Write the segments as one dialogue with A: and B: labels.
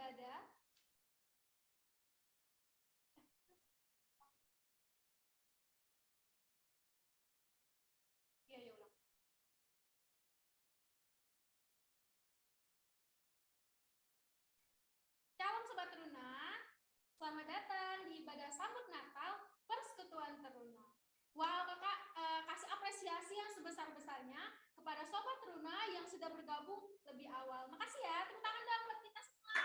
A: ibadah. Ya, ya ulang. Shalom Sobat Teruna, selamat datang di ibadah sambut Natal Persekutuan Teruna. Wow, kakak kasih apresiasi yang sebesar-besarnya kepada Sobat Teruna yang sudah bergabung lebih awal. Makasih ya, tepuk tangan dong buat kita semua.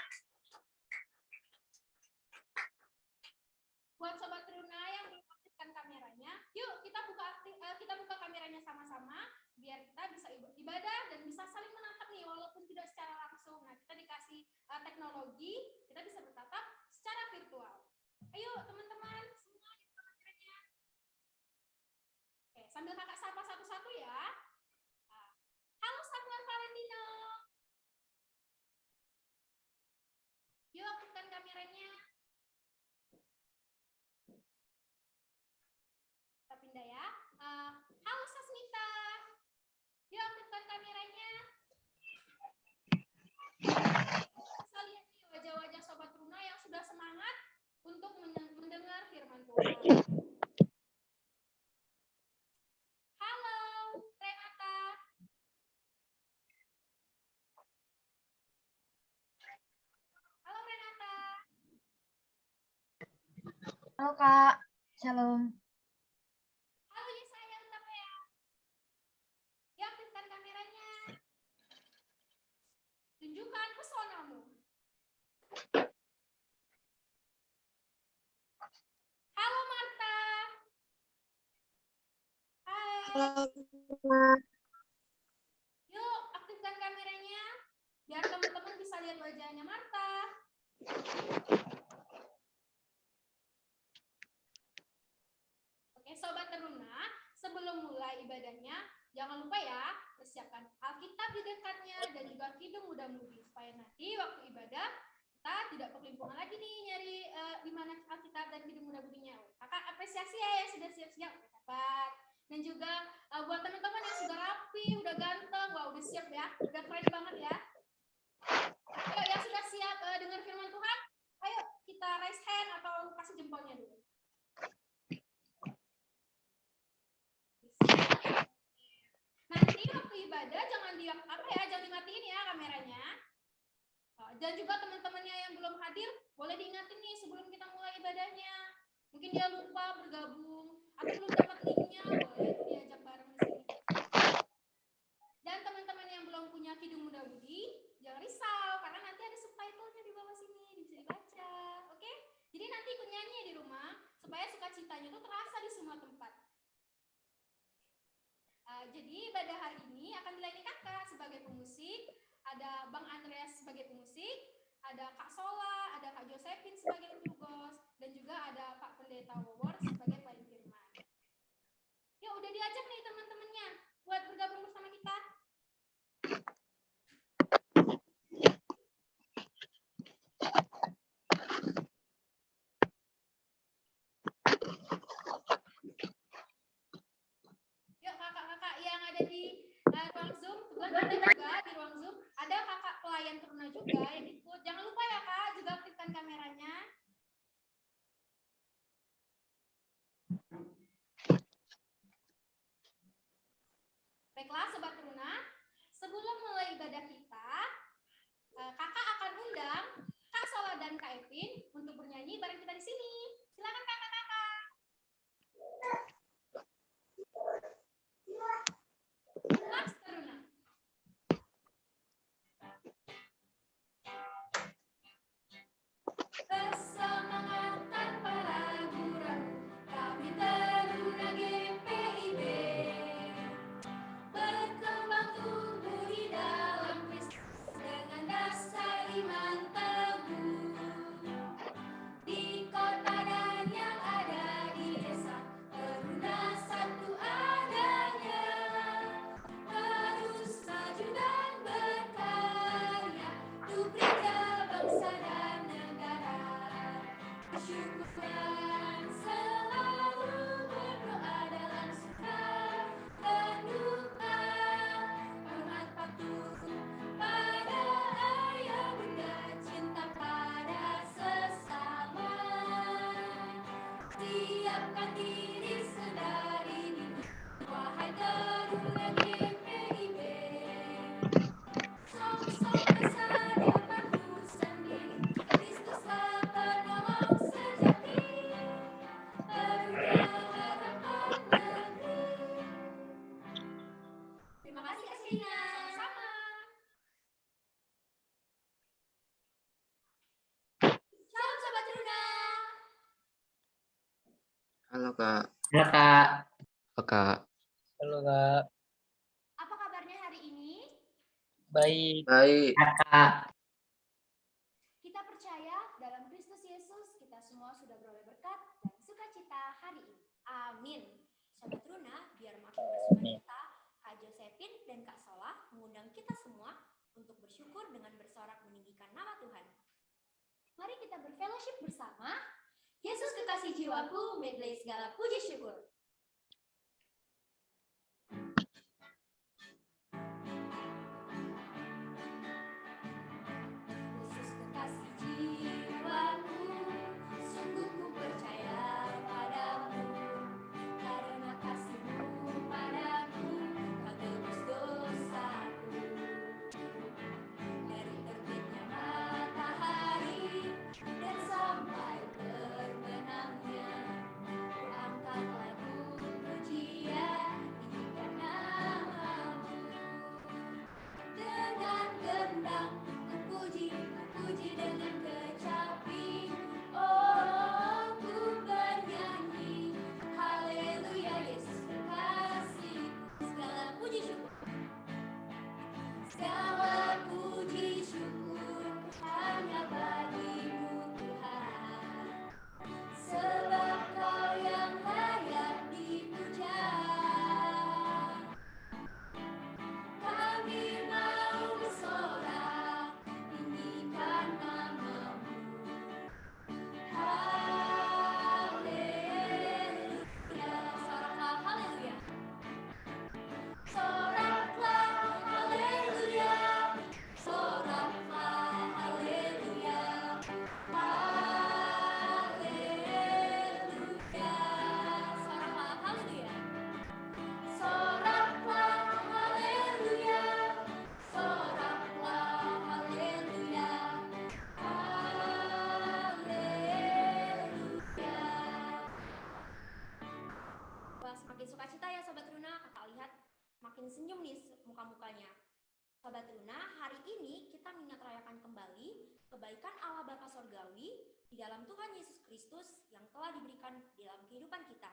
A: Buat Sobat Teruna yang belum aktifkan kameranya, yuk kita buka kameranya sama-sama biar kita bisa ibadah dan bisa saling menatap nih walaupun tidak secara langsung. Nah, kita dikasih teknologi, kita bisa bertatap secara virtual. Ayo teman-teman, semua dibuka kameranya. Oke, sambil kakak sapa satu-satu ya. Halo Samuel Valentino. Yuk aktifkan kameranya. Kita pindah ya. Halo Sasmita. Yuk aktifkan kameranya. Bisa lihat nih wajah-wajah Sobat Teruna yang sudah semangat untuk mendengar firman Tuhan. Halo Renata. Halo Renata.
B: Halo Kak, Shalom.
A: Halo Yesaya Utapaya. Yuk aktifkan kameranya. Tunjukkan pesonamu. Halo Marta. Hai.
B: Halo.
A: Yuk aktifkan kameranya biar teman-teman bisa lihat wajahnya Marta. Oke Sobat Teruna, sebelum mulai ibadahnya jangan lupa ya persiapkan Alkitab di dekatnya dan juga Kidung Muda-Mudi supaya nanti waktu ibadah kita tidak kelimpungan lagi nih nyari di mana Alkitab dan Kidung Muda-Mudinya. Kakak apresiasi ya yang sudah siap-siap dapat. Dan juga buat teman-teman yang sudah rapi, udah ganteng, wah udah siap ya, udah keren banget ya. Ayo yang sudah siap dengar firman Tuhan, ayo kita raise hand atau kasih jempolnya dulu. Nanti waktu ibadah jangan jangan dimatiin ya kameranya. Dan juga teman-temannya yang belum hadir boleh diingatin nih sebelum kita mulai ibadahnya. Mungkin dia lupa bergabung atau belum dapat linknya, boleh diajak bareng di sini. Dan teman-teman yang belum punya Kidung Muda-Mudi, jangan risau karena nanti ada subtitlenya di bawah sini, bisa dibaca. Oke? Jadi nanti ikut nyanyi di rumah supaya sukacitanya itu terasa di semua tempat. Jadi ibadah hari ini akan dilayani kakak sebagai pemusik, ada Bang Andreas sebagai pemusik, ada Kak Sola, ada Kak Josephine sebagai penyugos, dan juga ada Pak Pendeta Wawor sebagai pelayan firman. Ya udah diajak nih teman-temannya buat bergabung bersama kita. Yuk kakak-kakak yang ada di ruang Zoom, kebetulan kita juga di ruang Zoom ada kakak pelayan Teruna juga yang ikut. Jangan lupa ya kak, juga aktifkan kameranya. Baiklah Sobat Teruna, sebelum mulai ibadah kita, kakak akan undang Kak Sola dan Kak Evin untuk bernyanyi bareng kita di sini. Silakan kakak-kakak. Mas Teruna.
C: Halo Kak.
D: Halo Kak.
C: Halo Kak.
D: Halo Kak.
A: Apa kabarnya hari ini?
D: Baik.
C: Baik.
D: Kak.
A: Kita percaya dalam Kristus Yesus kita semua sudah beroleh berkat dan sukacita hari ini. Amin. Sobat Runa, biar makin bersukacita, Kak Josephine dan Kak Solah mengundang kita semua untuk bersyukur dengan bersorak meninggikan nama Tuhan. Mari kita berfellowship bersama. Yesus kekasih jiwaku, medley segala puji syukur. Yesus kekasih jiwaku, sungguh ku percaya padamu, karena kasih-Mu padaku, Kau tebus dosaku. Dari terbitnya matahari dan sampai terbenamnya, ku angkat lagu pujian tinggikan nama-Mu. Dengan gendang ku puji dengan kecapi, oh ku bernyanyi, haleluya Yesus kekasihku. Segala puji syukur, segala puji syukur hanya bagi-Mu Tuhan, sebab Kau yang layak dipuja. Kami mau bersorak, tinggikan nama-Mu. Haleluya, soraklah haleluya. Soraklah haleluya, soraklah haleluya. Haleluya, soraklah haleluya. Soraklah haleluya, soraklah haleluya, haleluya. Wah, semakin sukacita ya Sobat Runa, kakak lihat makin senyum nih muka-mukanya. Sobat Runa, hari ini kita mengingat rayakan kembali kebaikan Allah Bapa Sorgawi di dalam Tuhan Yesus Kristus yang telah diberikan di dalam kehidupan kita.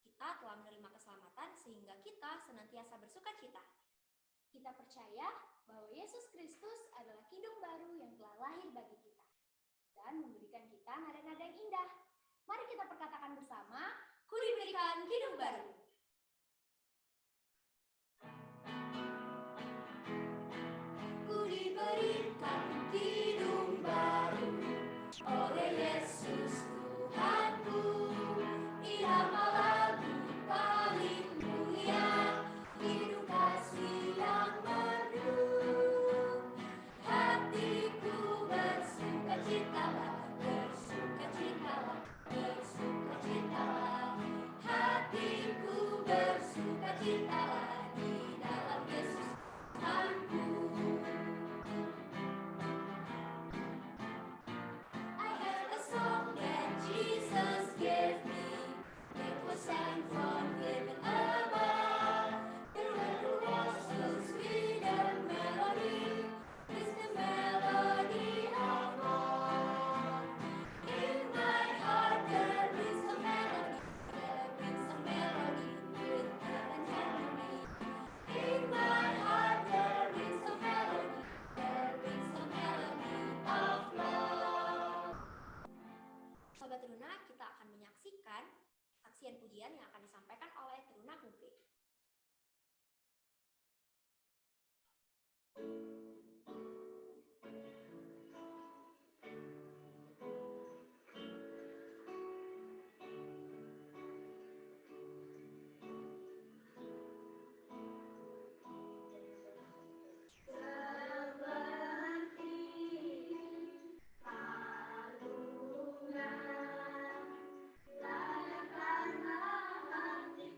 A: Kita telah menerima keselamatan sehingga kita senantiasa bersukacita. Kita percaya bahwa Yesus Kristus adalah kidung baru yang telah lahir bagi kita dan memberikan kita nada-nada yang indah. Mari kita perkatakan bersama, ku diberikan kidung baru. Ku diberikan kidung baru oleh Yesus Tuhanku. Ia lagu paling mulia, kidung kasih yang merdu. Hatiku bersukacitalah, bersukacitalah, bersukacitalah. Hatiku bersukacitalah di dalam Yesus Tuhanku. I have a song that Jesus gave me. It was sent from heaven above. The river was so sweet and melody. It's the melody of love. In my heart there is a melody. There is a melody with heaven harmony. In my heart there is a melody. There is a melody of love. Sobat Runa, kita akan menyaksikan saksian pujian yang akan disampaikan oleh Truna Kumple. Hati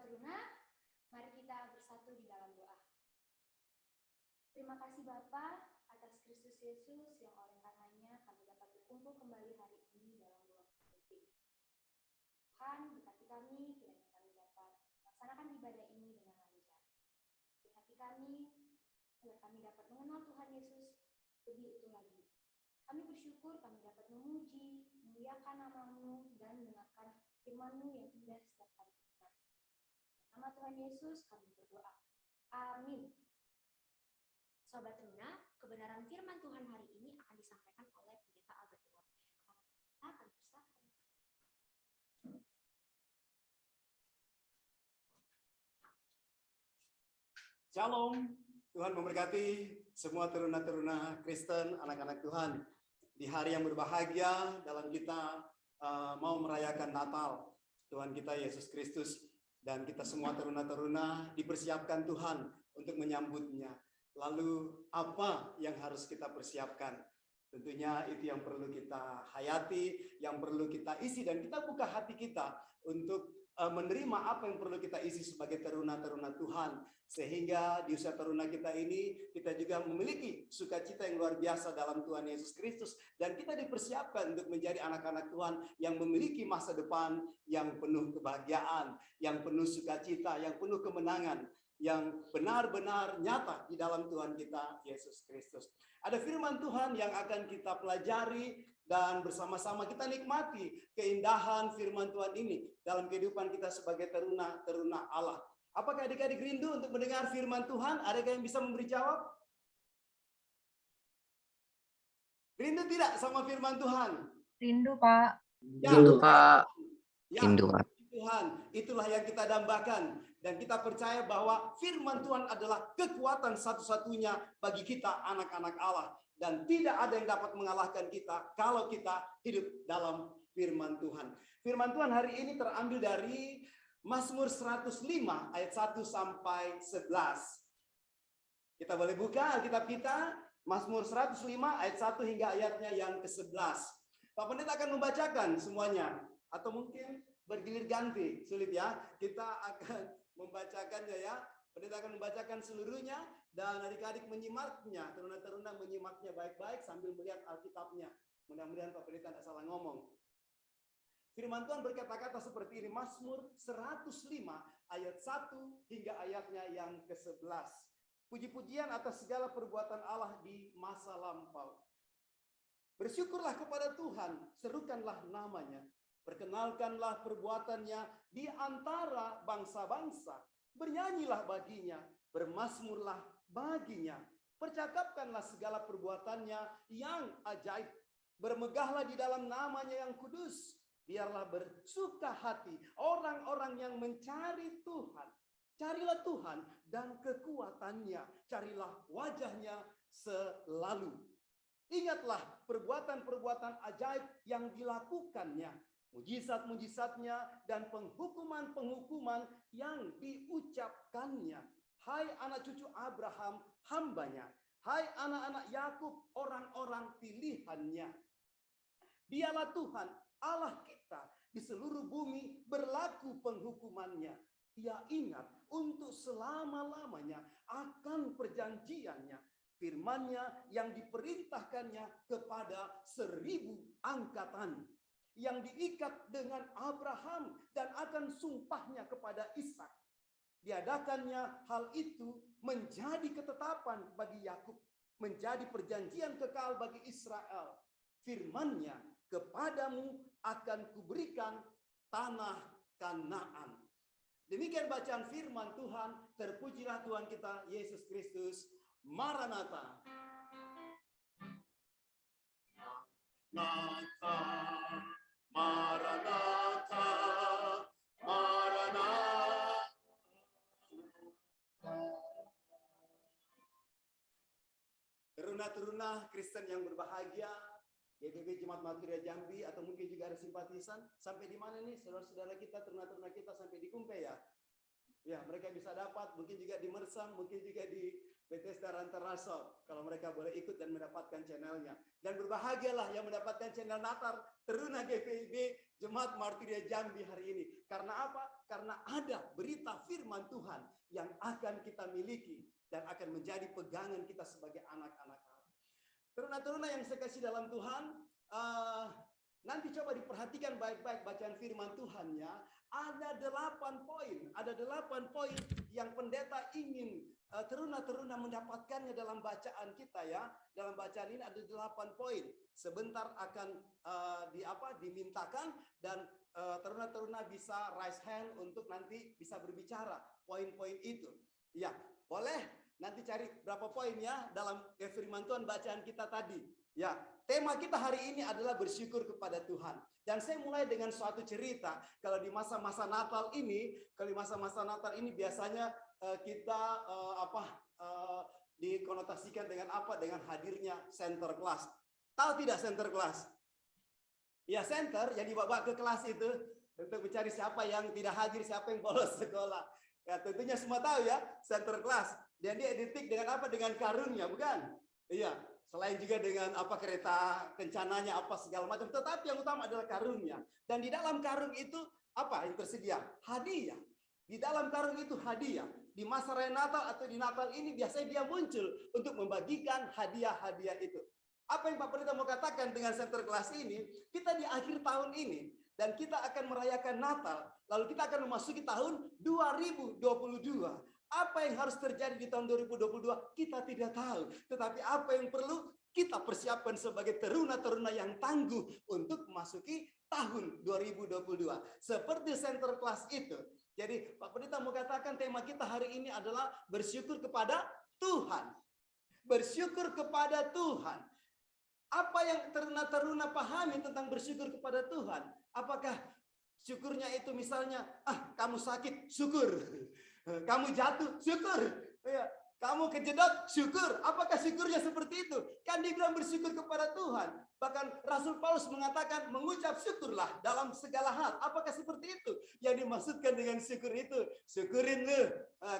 A: Teruna, mari kita bersatu di dalam doa. Terima kasih Bapa atas Kristus Yesus yang oleh karenanya kami dapat berkumpul kembali hari ini dalam ruang penting. Tuhan, berkati kami, kiranya kami dapat melaksanakan ibadah ini dengan lancar. Di hati kami, agar kami dapat mengenal Tuhan Yesus lebih utuh lagi. Kami bersyukur kami dapat memuji, memuliakan nama-Mu, dan mendengarkan firman-Mu yang indah setiap kali. Nama Tuhan Yesus kami berdoa. Amin. Sobat Teruna, kebenaran firman Tuhan hari ini akan disampaikan oleh Pendeta Albert Iwan. Kita akan bersatu.
C: Shalom, Tuhan memberkati semua teruna-teruna Kristen, anak-anak Tuhan. Di hari yang berbahagia dalam kita mau merayakan Natal, Tuhan kita Yesus Kristus. Dan kita semua teruna-teruna dipersiapkan Tuhan untuk menyambutnya. Lalu apa yang harus kita persiapkan? Tentunya itu yang perlu kita hayati, yang perlu kita isi. Dan kita buka hati kita untuk menerima apa yang perlu kita isi sebagai teruna-teruna Tuhan. Sehingga di usia teruna kita ini, kita juga memiliki sukacita yang luar biasa dalam Tuhan Yesus Kristus. Dan kita dipersiapkan untuk menjadi anak-anak Tuhan yang memiliki masa depan yang penuh kebahagiaan, yang penuh sukacita, yang penuh kemenangan, yang benar-benar nyata di dalam Tuhan kita Yesus Kristus. Ada firman Tuhan yang akan kita pelajari dan bersama-sama kita nikmati keindahan firman Tuhan ini dalam kehidupan kita sebagai teruna-teruna Allah. Apakah adik-adik rindu untuk mendengar firman Tuhan? Adakah yang bisa memberi jawab? Rindu tidak sama firman Tuhan?
B: Rindu, Pak.
D: Rindu, Pak.
C: Ya,
D: Rindu, Pak.
C: Tuhan, itulah yang kita dambakan. Dan kita percaya bahwa firman Tuhan adalah kekuatan satu-satunya bagi kita anak-anak Allah. Dan tidak ada yang dapat mengalahkan kita kalau kita hidup dalam firman Tuhan. Firman Tuhan hari ini terambil dari Mazmur 105 ayat 1 sampai 11. Kita boleh buka Alkitab kita, Mazmur 105 ayat 1 hingga ayatnya yang ke-11. Pak Pendeta akan membacakan semuanya. Atau mungkin bergilir ganti, sulit ya. Kita akan membacakannya ya. Pendeta akan membacakan seluruhnya dan adik-adik menyimaknya, teruna-teruna menyimaknya baik-baik sambil melihat Alkitabnya. Mudah-mudahan Pak Pendeta tidak salah ngomong. Firman Tuhan berkata-kata seperti ini, Mazmur 105 ayat 1 hingga ayatnya yang ke-11. Puji-pujian atas segala perbuatan Allah di masa lampau. Bersyukurlah kepada Tuhan, serukanlah namanya. Perkenalkanlah perbuatannya di antara bangsa-bangsa. Bernyanyilah baginya, bermazmurlah baginya. Percakapkanlah segala perbuatannya yang ajaib. Bermegahlah di dalam namanya yang kudus. Biarlah bersuka hati orang-orang yang mencari Tuhan. Carilah Tuhan dan kekuatannya. Carilah wajahnya selalu. Ingatlah perbuatan-perbuatan ajaib yang dilakukannya. Mujizat-mujizatnya dan penghukuman-penghukuman yang diucapkannya. Hai anak cucu Abraham, hambanya. Hai anak-anak Yakub, orang-orang pilihannya. Dialah Tuhan, Allah kita, di seluruh bumi berlaku penghukumannya. Ia ingat untuk selama-lamanya akan perjanjiannya. Firman-Nya yang diperintahkannya kepada 1000 angkatan. Yang diikat dengan Abraham dan akan sumpahnya kepada Ishak. Diadakannya hal itu menjadi ketetapan bagi Yakub. Menjadi perjanjian kekal bagi Israel. Firman-Nya, kepadamu akan kuberikan tanah Kanaan. Demikian bacaan firman Tuhan. Terpujilah Tuhan kita Yesus Kristus. Maranatha. Maranatha, Maranatha, Maranatha. Teruna-teruna Kristen yang berbahagia, GBB Jemaat Madura Jambi, atau mungkin juga ada simpatisan. Sampai di mana nih saudara-saudara kita, teruna-teruna kita sampai di Kumpe ya? Ya, mereka bisa dapat, mungkin juga di Mersam, mungkin juga di Bethesda Rantarasol, kalau mereka boleh ikut dan mendapatkan channelnya. Dan berbahagialah yang mendapatkan channel Natal Teruna GPIB Jemaat Martiria Jambi hari ini. Karena apa? Karena ada berita firman Tuhan yang akan kita miliki dan akan menjadi pegangan kita sebagai anak-anak Allah. Teruna-teruna yang saya kasih dalam Tuhan, nanti coba diperhatikan baik-baik bacaan firman Tuhannya. Ada 8 poin. Ada 8 poin yang pendeta ingin teruna-teruna mendapatkannya dalam bacaan kita ya. Dalam bacaan ini ada 8 poin. Sebentar akan dimintakan dan teruna-teruna bisa raise hand untuk nanti bisa berbicara poin-poin itu. Ya, boleh nanti cari berapa poin ya dalam firman Tuhan bacaan kita tadi. Ya, tema kita hari ini adalah bersyukur kepada Tuhan. Dan saya mulai dengan suatu cerita. Kalau di masa-masa Natal ini, biasanya kita dikonotasikan dengan apa? Dengan hadirnya center class. Tahu tidak center class? Ya, center yang dibawa ke kelas itu untuk mencari siapa yang tidak hadir, siapa yang bolos sekolah. Ya, tentunya semua tahu ya, center class. Dan dia identik dengan apa? Dengan karungnya, bukan? Iya. Selain juga dengan kereta kencananya segala macam, tetapi yang utama adalah karungnya. Dan di dalam karung itu apa yang tersedia? Hadiah. Di dalam karung itu hadiah. Di masa raya Natal atau di Natal ini biasanya dia muncul untuk membagikan hadiah-hadiah itu. Apa yang Pak Pendeta mau katakan dengan center class ini? Kita di akhir tahun ini dan kita akan merayakan Natal, lalu kita akan memasuki tahun 2022. Apa yang harus terjadi di tahun 2022 kita tidak tahu. Tetapi apa yang perlu kita persiapkan sebagai teruna-teruna yang tangguh untuk memasuki tahun 2022. Seperti center class itu. Jadi Pak Pendeta mau katakan tema kita hari ini adalah bersyukur kepada Tuhan. Bersyukur kepada Tuhan. Apa yang teruna-teruna pahami tentang bersyukur kepada Tuhan? Apakah syukurnya itu misalnya, kamu sakit, syukur. Kamu jatuh, syukur. Ya, kamu kejedot, syukur. Apakah syukurnya seperti itu? Kan dibilang bersyukur kepada Tuhan. Bahkan Rasul Paulus mengatakan mengucap syukurlah dalam segala hal. Apakah seperti itu? Yang dimaksudkan dengan syukur itu, syukurin lu,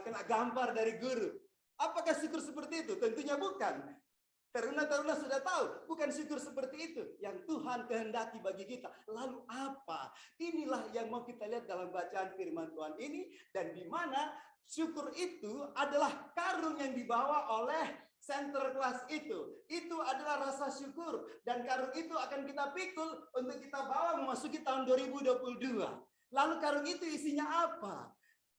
C: kena gambar dari guru. Apakah syukur seperti itu? Tentunya bukan. Teruna-teruna sudah tahu, bukan syukur seperti itu yang Tuhan kehendaki bagi kita. Lalu apa? Inilah yang mau kita lihat dalam bacaan firman Tuhan ini, dan di mana syukur itu adalah karung yang dibawa oleh center class itu. Itu adalah rasa syukur, dan karung itu akan kita pikul untuk kita bawa memasuki tahun 2022. Lalu karung itu isinya apa?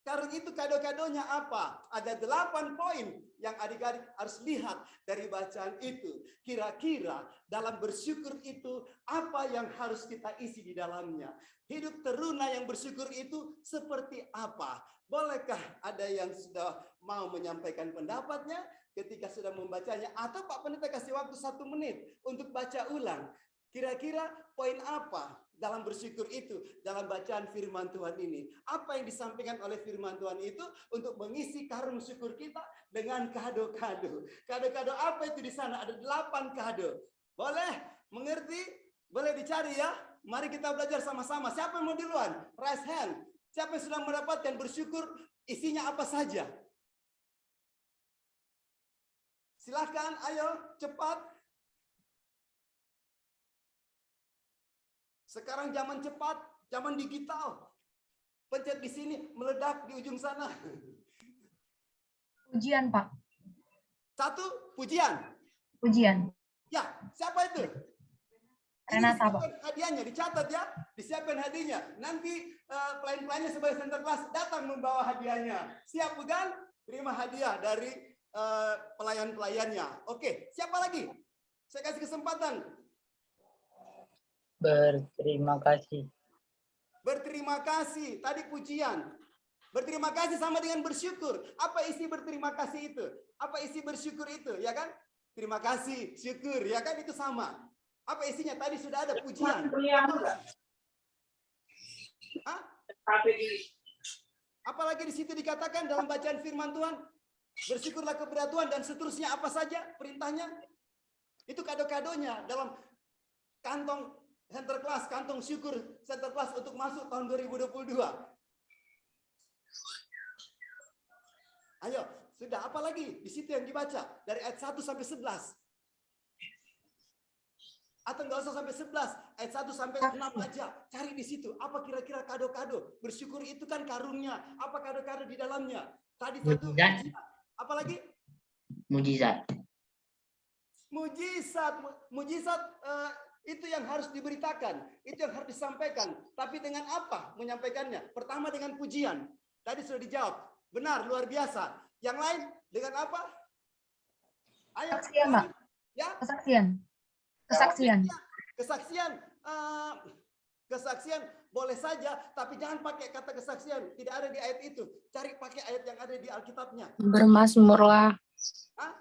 C: Karung itu kado-kadonya apa? Ada 8 poin yang adik-adik harus lihat dari bacaan itu. Kira-kira dalam bersyukur itu apa yang harus kita isi di dalamnya? Hidup teruna yang bersyukur itu seperti apa? Bolehkah ada yang sudah mau menyampaikan pendapatnya ketika sudah membacanya? Atau Pak Pendeta kasih waktu 1 menit untuk baca ulang. Kira-kira poin apa dalam bersyukur itu, dalam bacaan firman Tuhan ini? Apa yang disampaikan oleh firman Tuhan itu untuk mengisi karung syukur kita dengan kado-kado. Kado-kado apa itu di sana? Ada 8 kado. Boleh mengerti? Boleh dicari ya? Mari kita belajar sama-sama. Siapa yang mau duluan? Raise hand. Siapa yang sudah mendapatkan bersyukur? Isinya apa saja? Silakan, ayo cepat. Sekarang zaman cepat, zaman digital. Pencet di sini, meledak di ujung sana.
B: Pujian, Pak.
C: 1, pujian.
B: Pujian.
C: Ya, siapa itu?
B: Renata, Pak.
C: Hadiahnya dicatat ya, disiapkan hadiahnya. Nanti pelayan-pelayannya sebagai center class datang membawa hadiahnya. Siap bukan? Terima hadiah dari pelayan-pelayannya. Oke, siapa lagi? Saya kasih kesempatan.
D: Berterima kasih.
C: Berterima kasih. Tadi pujian. Berterima kasih sama dengan bersyukur. Apa isi berterima kasih itu? Apa isi bersyukur itu? Ya kan? Terima kasih, syukur. Ya kan? Itu sama. Apa isinya? Tadi sudah ada pujian. Hah? Apalagi di situ dikatakan dalam bacaan firman Tuhan, bersyukurlah kepada Tuhan dan seterusnya apa saja perintahnya? Itu kado-kadonya dalam kantong center class, kantong syukur center class untuk masuk tahun 2022. Ayo, sudah apa lagi? Di situ yang dibaca dari ayat 1 sampai 11. Atau enggak usah sampai 11, ayat 1 sampai 6 aja. Cari di situ apa kira-kira kado-kado. Bersyukur itu kan karungnya. Apa kado-kado di dalamnya? Tadi satu
D: Mujizat.
C: apa lagi?
D: Mujizat.
C: Mujizat itu yang harus diberitakan, itu yang harus disampaikan. Tapi dengan apa menyampaikannya? Pertama dengan pujian. Tadi sudah dijawab. Benar, luar biasa. Yang lain dengan apa? Ayo.
B: Kesaksian, Pak.
C: Ya. Kesaksian boleh saja, tapi jangan pakai kata kesaksian. Tidak ada di ayat itu. Cari pakai ayat yang ada di Alkitabnya.
E: Bermazmurlah.
C: Hah?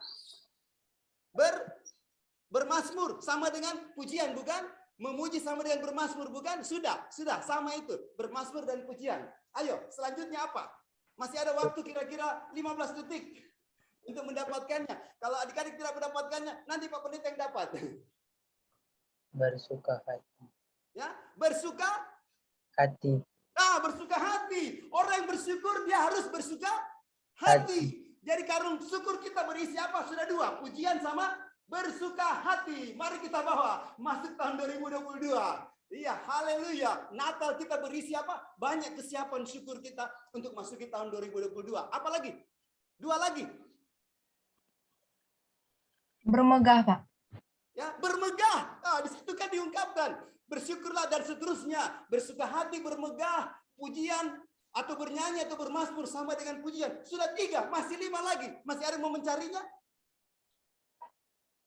C: Bermazmur sama dengan pujian, bukan? Memuji sama dengan bermazmur, bukan? Sudah sama itu. Bermazmur dan pujian. Ayo, selanjutnya apa? Masih ada waktu kira-kira 15 detik untuk mendapatkannya. Kalau adik-adik tidak mendapatkannya, nanti Pak Pendeta yang dapat.
D: Bersuka hati.
C: Ya, bersuka
D: Hati.
C: bersuka hati. Orang yang bersyukur dia harus bersuka hati. Jadi karung syukur kita berisi apa? Sudah 2, pujian sama bersuka hati. Mari kita bawa masuk tahun 2022. Iya, haleluya. Natal kita berisi apa? Banyak kesiapan syukur kita untuk masuki tahun 2022. Apa lagi? 2 lagi.
B: Bermegah, Pak.
C: Ya, bermegah. Di situ kan diungkapkan. Bersyukurlah dan seterusnya. Bersuka hati, bermegah, pujian, atau bernyanyi, atau bermazmur sama dengan pujian. Sudah 3, masih 5 lagi. Masih ada yang mau mencarinya?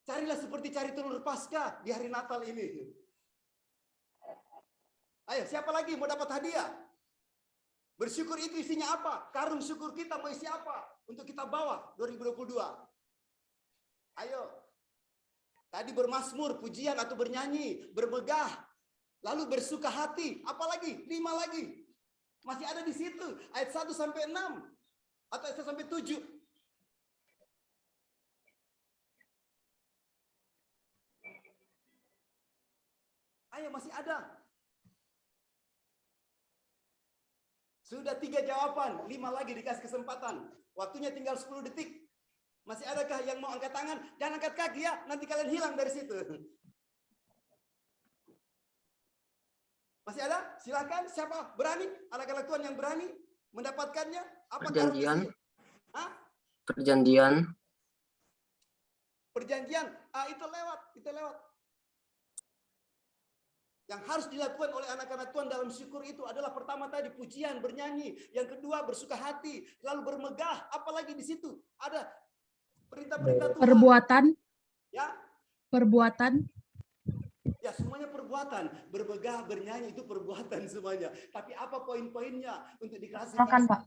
C: Carilah seperti cari telur Paskah di hari Natal ini. Ayo, siapa lagi mau dapat hadiah? Bersyukur itu isinya apa? Karung syukur kita mau isi apa? Untuk kita bawa 2022. Ayo. Tadi bermazmur, pujian atau bernyanyi, bermegah, lalu bersuka hati, apalagi 5 lagi. Masih ada di situ, ayat 1 sampai 6 atau ayat 1 sampai 7. Ayo, masih ada. Sudah 3 jawaban, 5 lagi dikasih kesempatan. Waktunya tinggal 10 detik. Masih adakah yang mau angkat tangan? Jangan angkat kaki ya, nanti kalian hilang dari situ. Masih ada? Silakan, siapa berani? Anak-anak Tuhan yang berani mendapatkannya? Apa
E: Perjanjian.
C: Hah?
E: Perjanjian.
C: Perjanjian, itu lewat. Yang harus dilakukan oleh anak-anak Tuhan dalam syukur itu adalah pertama tadi pujian, bernyanyi, yang kedua bersuka hati, lalu bermegah, apalagi di situ ada perintah-perintah Tuhan.
E: Perbuatan.
C: Ya, semuanya perbuatan. Bermegah, bernyanyi itu perbuatan semuanya. Tapi apa poin-poinnya untuk dikasih?
B: Pak.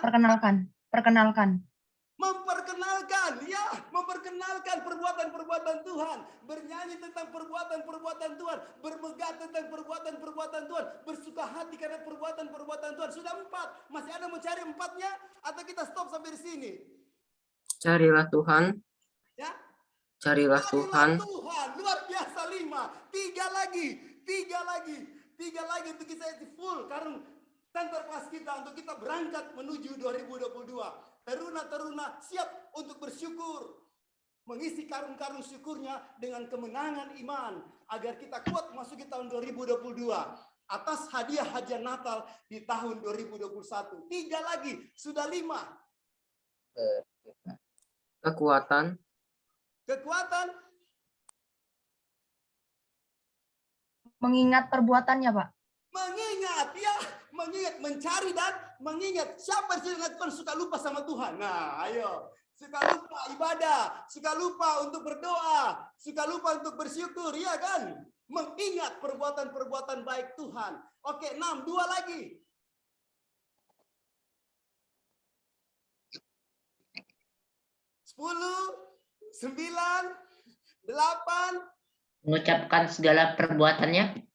B: Perkenalkan.
C: Memperkenalkan perbuatan-perbuatan Tuhan. Bernyanyi tentang perbuatan-perbuatan Tuhan. Bermegah tentang perbuatan-perbuatan Tuhan. Bersuka hati karena perbuatan-perbuatan Tuhan. Sudah 4. Masih ada mau cari 4-nya? Atau kita stop sampai di sini?
E: Carilah Tuhan.
C: Ya?
E: Carilah Tuhan.
C: Luar biasa 5. 3 lagi untuk kita isi full karung kantor pas kita untuk kita berangkat menuju 2022. Teruna-teruna siap untuk bersyukur. Mengisi karung-karung syukurnya dengan kemenangan iman agar kita kuat masuki tahun 2022 atas hadiah Natal di tahun 2021. 3 lagi, sudah 5.
E: Kekuatan.
B: Mengingat perbuatannya, Pak.
C: Mengingat, mencari dan mengingat. Siapa sih yang Tuhan suka lupa sama Tuhan? Nah, ayo. Suka lupa ibadah, suka lupa untuk berdoa, suka lupa untuk bersyukur, ya kan? Mengingat perbuatan-perbuatan baik Tuhan. Oke, 6, 2 lagi. 10, 9, 8.
D: Mengucapkan segala perbuatannya.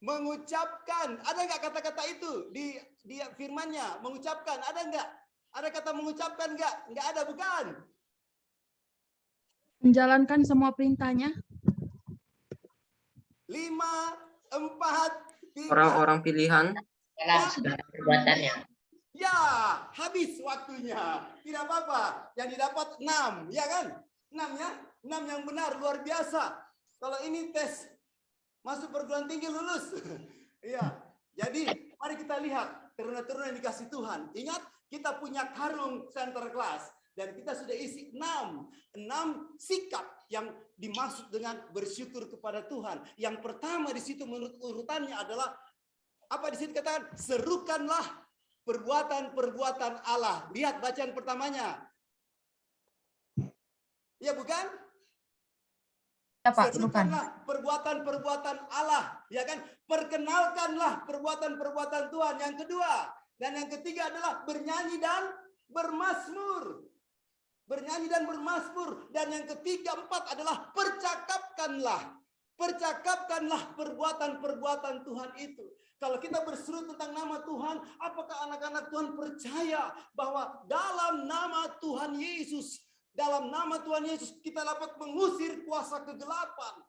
C: Mengucapkan. Ada nggak kata-kata itu di firman-Nya? Mengucapkan. Ada nggak? Ada kata mengucapkan nggak? Nggak ada, bukan?
E: Menjalankan semua perintahnya.
C: 5, 4, 3.
D: Orang-orang pilihan. Segala perbuatannya.
C: Ya, habis waktunya. Tidak apa-apa. Yang didapat 6, ya kan? 6 ya. 6 yang benar, luar biasa. Kalau ini tes masuk perguruan tinggi lulus. Iya. Jadi, mari kita lihat teruna-teruna yang dikasih Tuhan. Ingat, kita punya karung center class dan kita sudah isi 6 sikap yang dimaksud dengan bersyukur kepada Tuhan. Yang pertama di situ menurut urutannya adalah apa di situ katakan? Serukanlah perbuatan-perbuatan Allah. Lihat bacaan pertamanya. Ya bukan?
B: Ya Pak, bukan.
C: Serukanlah perbuatan-perbuatan Allah. Ya kan? Perkenalkanlah perbuatan-perbuatan Tuhan. Yang kedua. Dan yang ketiga adalah bernyanyi dan bermazmur. Bernyanyi dan bermazmur. Dan yang ketiga, 4 adalah percakapkanlah. Percakapkanlah perbuatan-perbuatan Tuhan itu. Kalau kita berseru tentang nama Tuhan, apakah anak-anak Tuhan percaya bahwa dalam nama Tuhan Yesus, kita dapat mengusir kuasa kegelapan.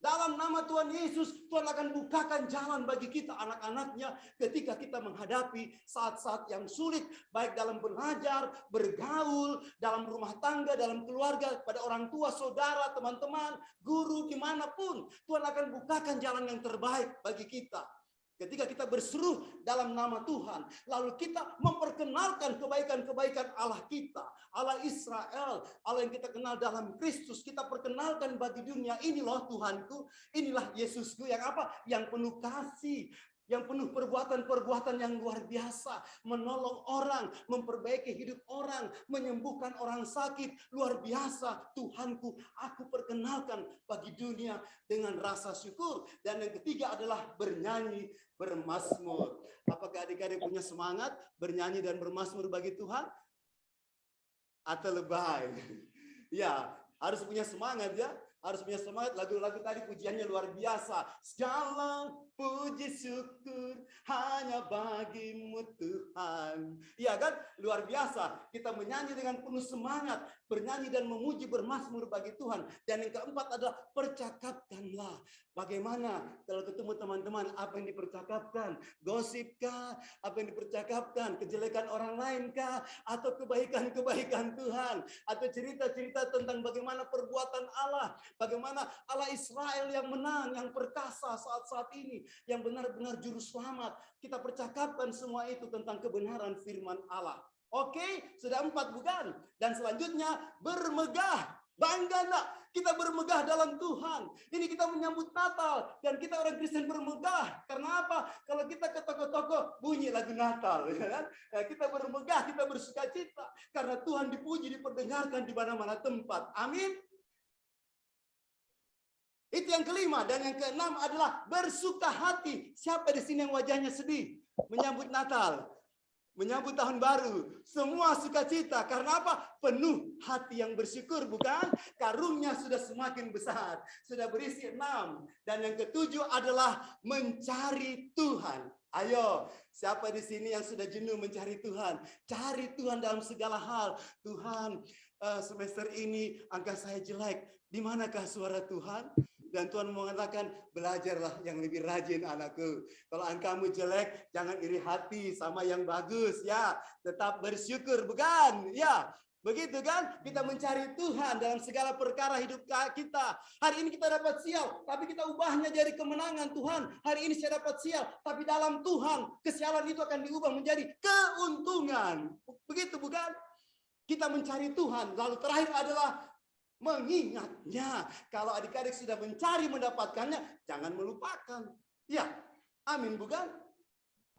C: Dalam nama Tuhan Yesus, Tuhan akan bukakan jalan bagi kita anak-anaknya ketika kita menghadapi saat-saat yang sulit, baik dalam belajar, bergaul, dalam rumah tangga, dalam keluarga, pada orang tua, saudara, teman-teman, guru, dimanapun. Tuhan akan bukakan jalan yang terbaik bagi kita. Ketika kita berseru dalam nama Tuhan, lalu kita memperkenalkan kebaikan-kebaikan Allah kita, Allah Israel, Allah yang kita kenal dalam Kristus, kita perkenalkan bagi dunia, ini loh Tuhanku, inilah Yesusku yang apa? Yang penuh kasih, yang penuh perbuatan-perbuatan yang luar biasa, menolong orang, memperbaiki hidup orang, menyembuhkan orang sakit, luar biasa. Tuhanku, aku perkenalkan bagi dunia dengan rasa syukur. Dan yang ketiga adalah bernyanyi, bermazmur. Apakah adik-adik punya semangat bernyanyi dan bermazmur bagi Tuhan? Atau lebay? Ya, harus punya semangat ya. Harus punya semangat. Lagu-lagu tadi pujiannya luar biasa. Segala puji syukur hanya bagimu Tuhan. Iya kan? Luar biasa. Kita menyanyi dengan penuh semangat. Bernyanyi dan memuji bermazmur bagi Tuhan. Dan yang keempat adalah percakapkanlah. Bagaimana kalau ketemu teman-teman, apa yang dipercakapkan? Gosip kah? Apa yang dipercakapkan? Kejelekan orang lain kah? Atau kebaikan-kebaikan Tuhan? Atau cerita-cerita tentang bagaimana perbuatan Allah? Bagaimana Allah Israel yang menang, yang perkasa saat-saat ini, yang benar-benar juru selamat. Kita percakapkan semua itu tentang kebenaran firman Allah. Oke, sudah 4 bukan? Dan selanjutnya bermegah. Bangga enggak? Kita bermegah dalam Tuhan. Ini kita menyambut Natal. Dan kita orang Kristen bermegah. Karena apa? Kalau kita ke toko-toko, bunyi lagu Natal. Ya kan? Kita bermegah, kita bersuka cita. Karena Tuhan dipuji, diperdengarkan di mana-mana tempat. Amin. Itu yang kelima. Dan yang keenam adalah bersuka hati. Siapa di sini yang wajahnya sedih? Menyambut Natal. Menyambut tahun baru. Semua sukacita. Karena apa? Penuh hati yang bersyukur, bukan? Karungnya sudah semakin besar. Sudah berisi 6. Dan yang ketujuh adalah mencari Tuhan. Ayo, siapa di sini yang sudah jenuh mencari Tuhan? Cari Tuhan dalam segala hal. Tuhan, semester ini angka saya jelek. Di manakah suara Tuhan? Dan Tuhan mengatakan, belajarlah yang lebih rajin anakku. Kalau angkamu jelek, jangan iri hati sama yang bagus. Ya, tetap bersyukur, bukan? Ya, begitu kan? Kita mencari Tuhan dalam segala perkara hidup kita. Hari ini kita dapat sial, tapi kita ubahnya jadi kemenangan. Tuhan, hari ini saya dapat sial, tapi dalam Tuhan, kesialan itu akan diubah menjadi keuntungan. Begitu, bukan? Kita mencari Tuhan. Lalu terakhir adalah mengingatnya. Kalau adik-adik sudah mencari mendapatkannya, jangan melupakan. Ya, amin, bukan?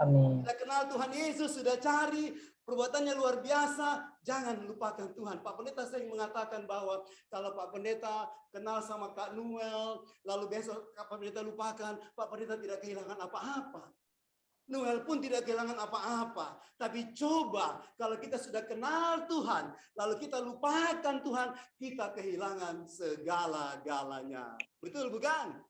B: Amin.
C: Sudah kenal Tuhan Yesus, sudah cari, perbuatannya luar biasa, jangan lupakan Tuhan. Pak Pendeta sering mengatakan bahwa kalau Pak Pendeta kenal sama Kak Noel, lalu besok Pak Pendeta lupakan, Pak Pendeta tidak kehilangan apa-apa. Noel pun tidak kehilangan apa-apa. Tapi coba kalau kita sudah kenal Tuhan, lalu kita lupakan Tuhan, kita kehilangan segala-galanya. Betul bukan?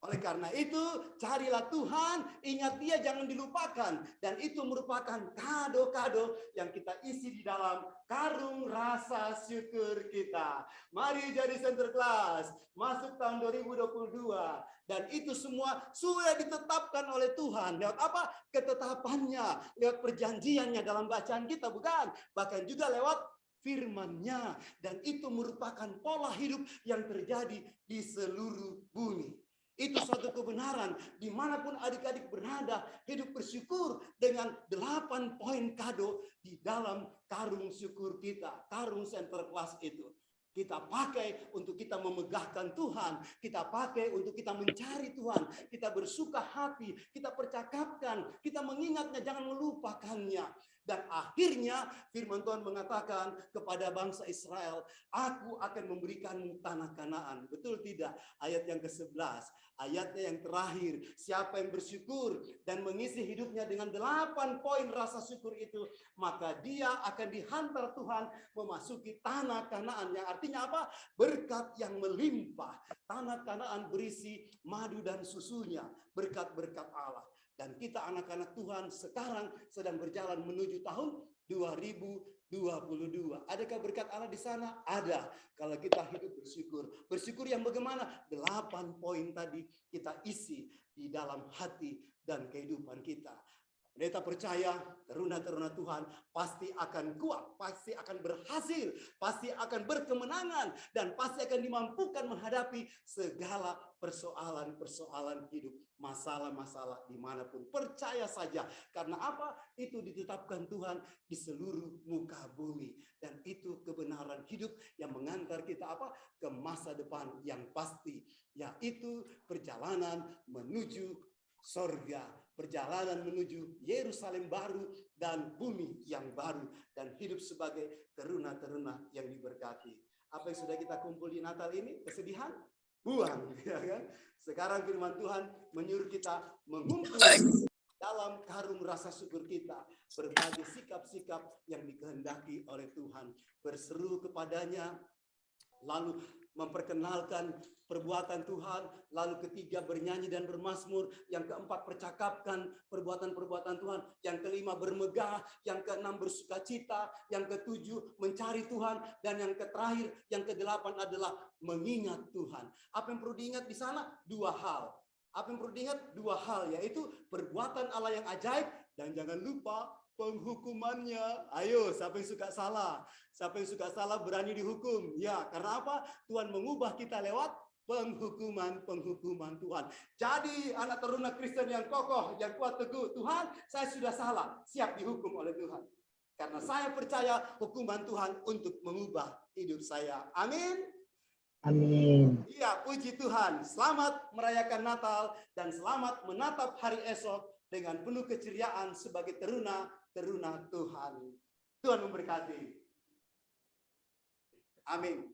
C: Oleh karena itu, carilah Tuhan, ingat Dia, jangan dilupakan. Dan itu merupakan kado-kado yang kita isi di dalam karung rasa syukur kita. Mari jadi center class, masuk tahun 2022. Dan itu semua sudah ditetapkan oleh Tuhan. Lewat apa? Ketetapannya, lewat perjanjiannya dalam bacaan kita, bukan? Bahkan juga lewat firman-Nya. Dan itu merupakan pola hidup yang terjadi di seluruh bumi. Itu suatu kebenaran dimanapun adik-adik berada, hidup bersyukur dengan 8 poin kado di dalam karung syukur kita, karung center class itu. Kita pakai untuk kita memegahkan Tuhan, kita pakai untuk kita mencari Tuhan, kita bersuka hati, kita percakapkan, kita mengingatnya, jangan melupakannya. Dan akhirnya firman Tuhan mengatakan kepada bangsa Israel, aku akan memberikanmu tanah Kanaan. Betul tidak? Ayat yang ke-11, ayatnya yang terakhir, siapa yang bersyukur dan mengisi hidupnya dengan 8 poin rasa syukur itu, maka dia akan dihantar Tuhan memasuki tanah Kanaan. Yang artinya apa? Berkat yang melimpah. Tanah Kanaan berisi madu dan susunya, berkat-berkat Allah. Dan kita anak-anak Tuhan sekarang sedang berjalan menuju tahun 2022. Adakah berkat Allah di sana? Ada. Kalau kita hidup bersyukur. Bersyukur yang bagaimana? 8 poin tadi kita isi di dalam hati dan kehidupan kita. Pendeta percaya teruna-teruna Tuhan pasti akan kuat, pasti akan berhasil, pasti akan berkemenangan, dan pasti akan dimampukan menghadapi segala persoalan-persoalan hidup, masalah-masalah dimanapun. Percaya saja, karena apa? Itu ditetapkan Tuhan di seluruh muka bumi. Dan itu kebenaran hidup yang mengantar kita apa? Ke masa depan yang pasti, yaitu perjalanan menuju sorga, perjalanan menuju Yerusalem baru dan bumi yang baru, dan hidup sebagai teruna-teruna yang diberkati. Apa yang sudah kita kumpul di Natal ini? Kesedihan? Buang, ya kan? Sekarang firman Tuhan menyuruh kita mengumpul dalam karung rasa syukur kita berbagai sikap-sikap yang dikehendaki oleh Tuhan, berseru kepadanya, lalu memperkenalkan perbuatan Tuhan, lalu ketiga bernyanyi dan bermazmur, yang keempat percakapkan perbuatan-perbuatan Tuhan, yang kelima bermegah, yang keenam bersukacita, yang ketujuh mencari Tuhan, dan yang terakhir, yang kedelapan adalah mengingat Tuhan. Apa yang perlu diingat di sana? 2 hal. Apa yang perlu diingat? 2 hal, yaitu perbuatan Allah yang ajaib, dan jangan lupa penghukumannya. Ayo, siapa yang suka salah? Siapa yang suka salah berani dihukum. Ya, karena apa? Tuhan mengubah kita lewat penghukuman Tuhan. Jadi anak teruna Kristen yang kokoh, yang kuat teguh, Tuhan, saya sudah salah, siap dihukum oleh Tuhan. Karena saya percaya hukuman Tuhan untuk mengubah hidup saya. Amin.
B: Amin.
C: Iya, puji Tuhan. Selamat merayakan Natal dan selamat menatap hari esok dengan penuh keceriaan sebagai teruna-teruna Tuhan. Tuhan memberkati. Amin.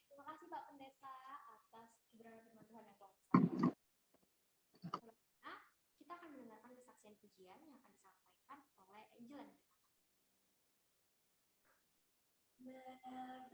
A: Terima kasih Pak Pendeta atas kebenaran firman Tuhan yang telah disampaikan. Selanjutnya, kita akan mendengarkan kesaksian pujian yang akan disampaikan oleh Angel and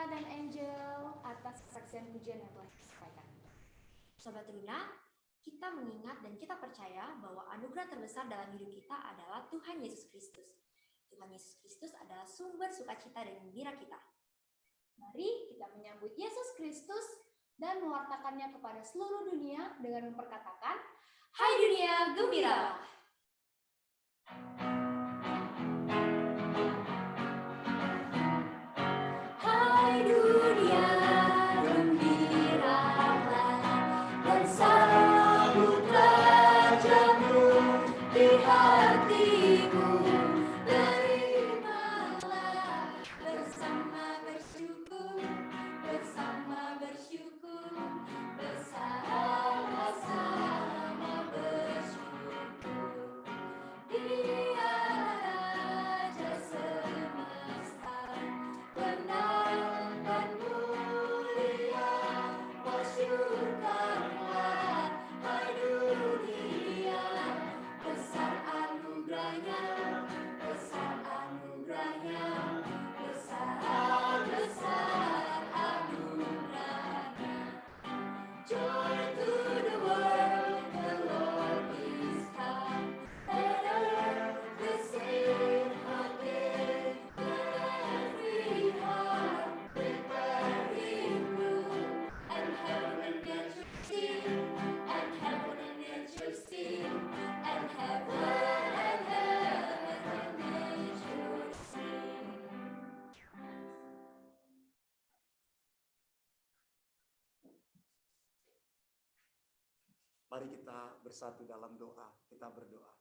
F: Rita dan Angel atas kesaksian pujian yang telah disampaikan.
G: Sobat Teruna, kita mengingat dan kita percaya bahwa anugerah terbesar dalam hidup kita adalah Tuhan Yesus Kristus. Tuhan Yesus Kristus adalah sumber sukacita dan gembira kita.
A: Mari kita menyambut Yesus Kristus dan mewartakannya kepada seluruh dunia dengan memperkatakan,
G: Hai dunia, gembiralah! Hai dunia, gembiralah, bersambut rajamu di hatimu. Terimalah bersama bersyukur, bersama bersyukur, bersama-sama bersyukur. Dia Raja semesta, benar dan mulia, masyurkanlah, hai dunia, besar anugerahnya, besar anugerahnya, besar anugerahnya. Joy to the world, the Lord is come. Let earth receive her King. Let every heart prepare Him room. And heaven and nature sing, and heaven and nature sing, and heaven and nature sing.
C: Mari kita bersatu dalam doa, kita berdoa.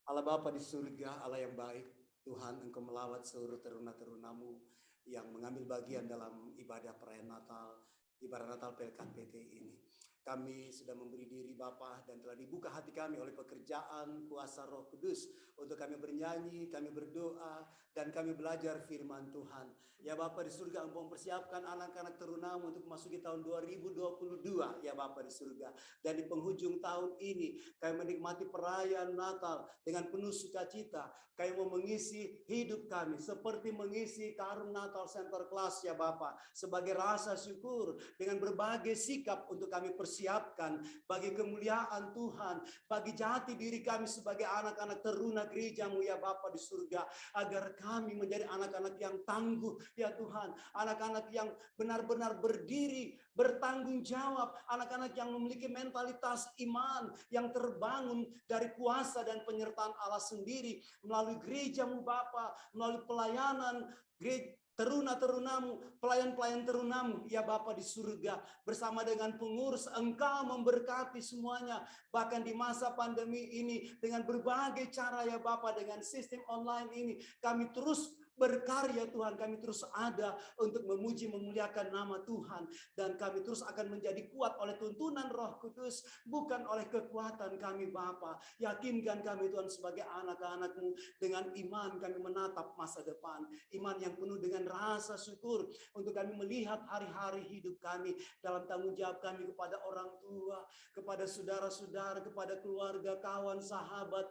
C: Allah Bapa di surga, Allah yang baik, Tuhan Engkau melawat seluruh teruna-terunamu yang mengambil bagian dalam ibadah perayaan Natal, ibadah Natal PLKPT ini. Kami sudah memberi diri Bapa dan telah dibuka hati kami oleh pekerjaan kuasa Roh Kudus untuk kami bernyanyi, kami berdoa, dan kami belajar firman Tuhan. Ya Bapa di surga, Engkau mempersiapkan anak-anak terunamu untuk memasuki tahun 2022, ya Bapa di surga. Dan di penghujung tahun ini, kami menikmati perayaan Natal dengan penuh sukacita. Kami mau mengisi hidup kami seperti mengisi karung Natal Center Class, ya Bapa, sebagai rasa syukur dengan berbagai sikap untuk kami persiapkan bagi kemuliaan Tuhan, bagi jati diri kami sebagai anak-anak teruna gerejamu, ya Bapa di surga, agar kami menjadi anak-anak yang tangguh, ya Tuhan, anak-anak yang benar-benar berdiri, bertanggung jawab, anak-anak yang memiliki mentalitas iman yang terbangun dari kuasa dan penyertaan Allah sendiri melalui gerejamu Bapa, melalui pelayanan teruna-terunamu, pelayan-pelayan terunamu, ya Bapa di surga, bersama dengan pengurus Engkau memberkati semuanya, bahkan di masa pandemi ini dengan berbagai cara, ya Bapa, dengan sistem online ini kami terus berkarya Tuhan, kami terus ada untuk memuji memuliakan nama Tuhan, dan kami terus akan menjadi kuat oleh tuntunan Roh Kudus, bukan oleh kekuatan kami Bapa. Yakinkan kami Tuhan sebagai anak-anak-Mu, dengan iman kami menatap masa depan, iman yang penuh dengan rasa syukur untuk kami melihat hari-hari hidup kami dalam tanggung jawab kami kepada orang tua, kepada saudara-saudara, kepada keluarga, kawan, sahabat,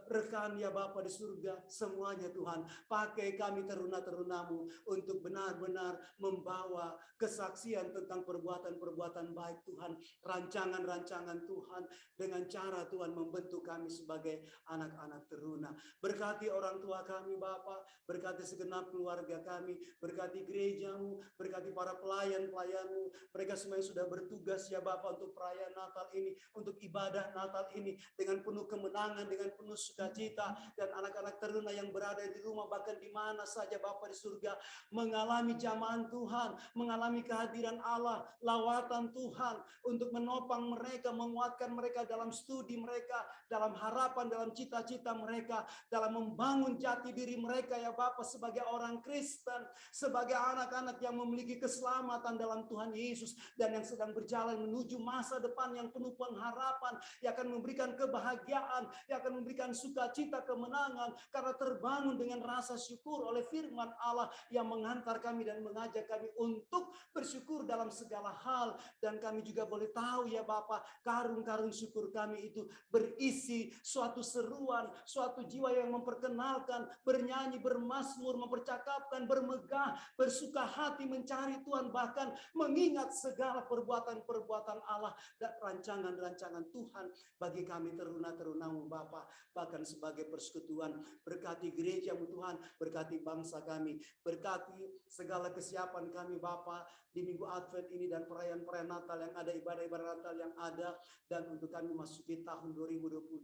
C: rekan, ya Bapa di surga, semuanya Tuhan, pakai kami teruna-terunamu untuk benar-benar membawa kesaksian tentang perbuatan-perbuatan baik Tuhan, rancangan-rancangan Tuhan, dengan cara Tuhan membentuk kami sebagai anak-anak teruna. Berkati orang tua kami Bapa, berkati segenap keluarga kami, berkati gerejamu, berkati para pelayan-pelayanmu, mereka semua yang sudah bertugas, ya Bapa, untuk perayaan Natal ini, untuk ibadah Natal ini, dengan penuh kemenangan, dengan penuh sukacita, dan anak-anak teruna yang berada di rumah, bahkan di mana saja Bapa di surga, mengalami jamahan Tuhan, mengalami kehadiran Allah, lawatan Tuhan untuk menopang mereka, menguatkan mereka dalam studi mereka, dalam harapan, dalam cita-cita mereka, dalam membangun jati diri mereka, ya Bapa, sebagai orang Kristen, sebagai anak-anak yang memiliki keselamatan dalam Tuhan Yesus, dan yang sedang berjalan menuju masa depan yang penuh pengharapan, yang akan memberikan kebahagiaan, yang akan memberikan sukacita, kemenangan, karena terbangun dengan rasa syukur bersyukur oleh firman Allah yang menghantar kami dan mengajak kami untuk bersyukur dalam segala hal. Dan kami juga boleh tahu ya Bapa, karung-karung syukur kami itu berisi suatu seruan, suatu jiwa yang memperkenalkan, bernyanyi, bermazmur, mempercakapkan, bermegah, bersuka hati mencari Tuhan, bahkan mengingat segala perbuatan-perbuatan Allah dan rancangan-rancangan Tuhan bagi kami teruna-terunamu Bapa. Bahkan sebagai persekutuan, berkati gereja-Mu Tuhan, berkati bangsa kami, berkati segala kesiapan kami Bapa di minggu Advent ini dan perayaan-perayaan Natal yang ada, ibadah-ibadah Natal yang ada, dan untuk kami masuki tahun 2022,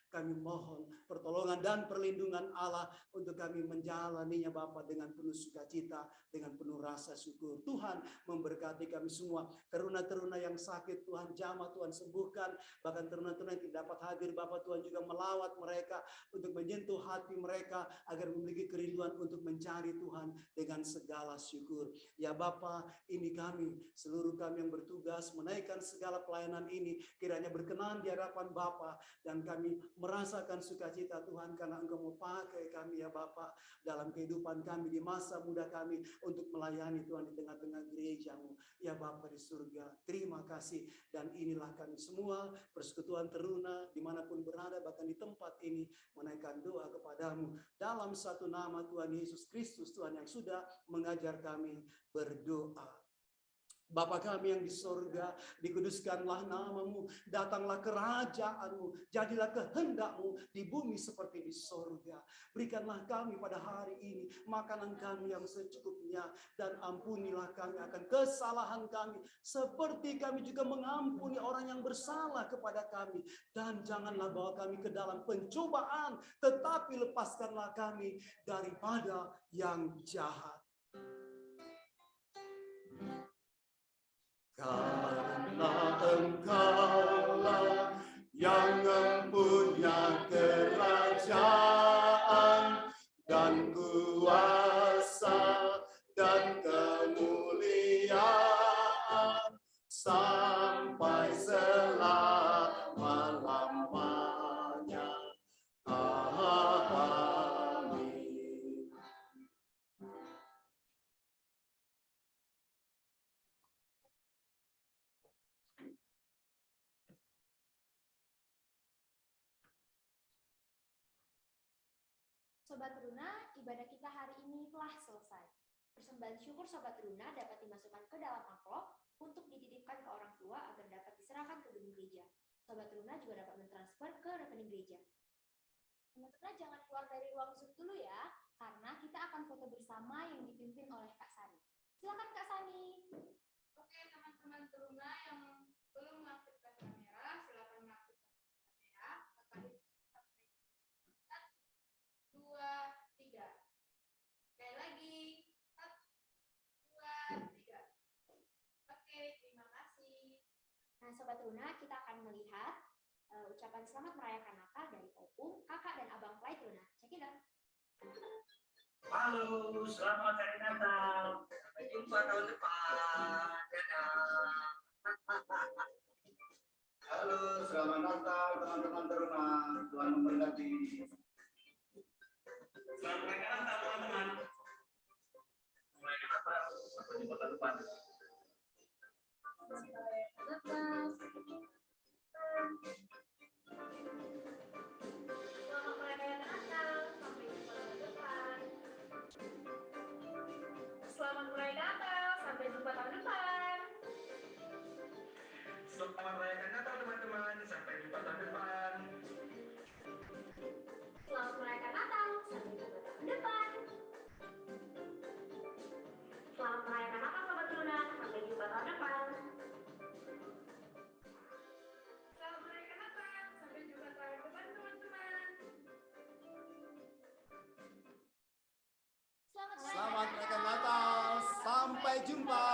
C: kami mohon pertolongan dan perlindungan Allah untuk kami menjalaninya Bapa dengan penuh sukacita, dengan penuh rasa syukur. Tuhan memberkati kami semua, teruna-teruna yang sakit Tuhan jamah, Tuhan sembuhkan, bahkan teruna-teruna yang tidak dapat hadir Bapa, Tuhan juga melawat mereka untuk menyentuh hati mereka agar memiliki kerinduan untuk mencari Tuhan dengan segala syukur. Ya Bapa, ini kami, seluruh kami yang bertugas menaikkan segala pelayanan ini, kiranya berkenan di hadapan Bapa, dan kami merasakan sukacita Tuhan karena Engkau mau pakai kami ya Bapa dalam kehidupan kami di masa muda kami untuk melayani Tuhan di tengah-tengah gereja-Mu. Ya Bapa di surga, terima kasih. Dan inilah kami semua, persekutuan teruna dimanapun berada, bahkan di tempat ini, menaikkan doa kepadamu dalam satu nama Tuhan Yesus Kristus, Tuhan yang sudah mengajar kami berdoa. Bapa kami yang di sorga, dikuduskanlah namamu, datanglah kerajaan-Mu, jadilah kehendak-Mu di bumi seperti di sorga. Berikanlah kami pada hari ini makanan kami yang secukupnya, dan ampunilah kami akan kesalahan kami, seperti kami juga mengampuni orang yang bersalah kepada kami. Dan janganlah bawa kami ke dalam pencobaan, tetapi lepaskanlah kami daripada yang jahat. Karena Engkaulah yang mempunyai kerajaan dan kuasa dan kemuliaan sampai selama-lamanya. Amin.
G: Sobat Teruna, ibadah kita hari ini telah selesai. Persembahan syukur Sobat Teruna dapat dimasukkan ke dalam amplop untuk dititipkan ke orang tua agar dapat diserahkan ke gedung gereja. Sobat Teruna juga dapat mentransfer ke rekening gereja. Teman-teman jangan keluar dari ruang Zoom dulu ya, karena kita akan foto bersama yang dipimpin oleh Kak Sani. Silakan Kak Sani.
A: Oke, teman-teman Teruna yang belum mengaktifkan kamera, silakan mengaktifkan kamera. Kakak 1, 2, 3. Sekali lagi. 1, 2, 3. Oke, terima kasih.
G: Nah, Sobat Teruna, kita akan melihat ucapan selamat merayakan Natal dari Opung, Kakak, dan Abang Play Teruna. Check it out.
H: Halo, selamat hari Natal. Sampai jumpa tahun depan. Dadah.
C: Halo, selamat Natal teman-teman Teruna. Tuhan memberkati.
H: Selamat merayakan Natal teman-teman. Merayakan Natal. Sampai jumpa tahun depan.
G: Selamat merayakan Natal. Sampai jumpa tahun depan. Selamat merayakan Natal. Sampai jumpa tahun depan.
H: Selamat merayakan Natal teman-teman. Sampai jumpa tahun depan.
G: Selamat merayakan Natal. Sampai jumpa tahun depan. Selamat merayakan Natal Sobat Teruna. Sampai jumpa tahun depan.
A: Selamat merayakan Natal. Sampai jumpa tahun depan, teman-teman.
C: Selamat merayakan Natal. Sampai jumpa.